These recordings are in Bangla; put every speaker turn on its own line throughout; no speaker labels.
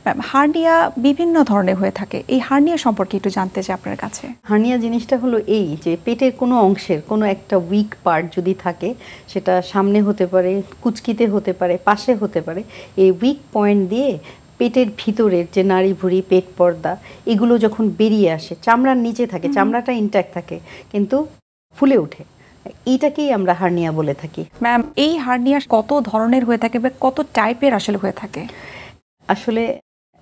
হার্নিয়া বিভিন্ন ধরনের হয়ে থাকে, এই হার্নিয়া সম্পর্কে একটু জানতে চাই আপনার কাছে।
হার্নিয়া জিনিসটা হলো এই যে পেটের কোনো অংশের কোনো একটা উইক পার্ট যদি থাকে, সেটা সামনে হতে পারে, কুচকিতে হতে পারে, পাশে হতে পারে, এই উইক পয়েন্ট দিয়ে পেটের ভিতরের যে নাড়ি ভুঁড়ি, পেট পর্দা, এগুলো যখন বেরিয়ে আসে, চামড়ার নিচে থাকে, চামড়াটা ইনট্যাক্ট থাকে কিন্তু ফুলে ওঠে, এইটাকেই আমরা হার্নিয়া বলে থাকি।
ম্যাম, এই হার্নিয়া কত ধরনের হয়ে থাকে বা কত টাইপের আসলে হয়ে থাকে?
আসলে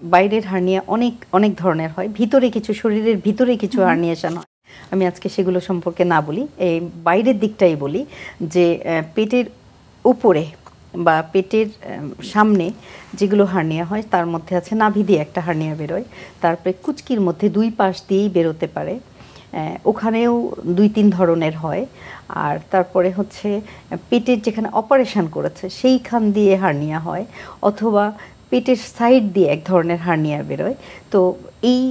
বাইরের হার্নিয়া অনেক অনেক ধরনের হয়, ভিতরে কিছু, শরীরের ভিতরে কিছু হার্নিয়েশন হয়। আমি আজকে সেগুলো সম্পর্কে না বলি, এই বাইরের দিকটাই বলি যে পেটের উপরে বা পেটের সামনে যেগুলো হার্নিয়া হয় তার মধ্যে আছে নাভি দিয়ে একটা হার্নিয়া বেরোয়, তারপরে কুচকির মধ্যে দুই পাশ দিয়েই বেরোতে পারে, ওখানেও 2-3 ধরনের হয়। আর তারপরে হচ্ছে পেটের যেখানে অপারেশন করেছে সেইখান দিয়ে হার্নিয়া হয়, অথবা পেটের সাইড দিয়ে এক ধরনের হার্নিয়া বেরোয়। তো এই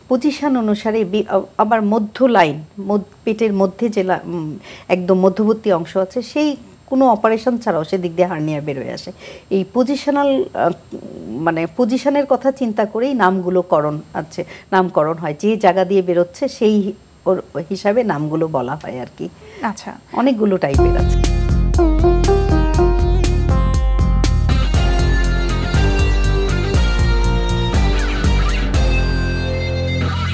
পজিশন অনুসারে আবার মধ্য লাইন, পেটের মধ্যে যে একদম মধ্যবর্তী অংশ আছে, সেই কোনো অপারেশন ছাড়াও সেদিক দিয়ে হার্নিয়া বেরোয় আসে। এই পজিশনাল মানে পজিশনের কথা চিন্তা করেই নামকরণ হয়, যে জায়গা দিয়ে বেরোচ্ছে সেই হিসাবে নামগুলো বলা হয় আর কি।
আচ্ছা,
অনেকগুলো টাইপের আছে।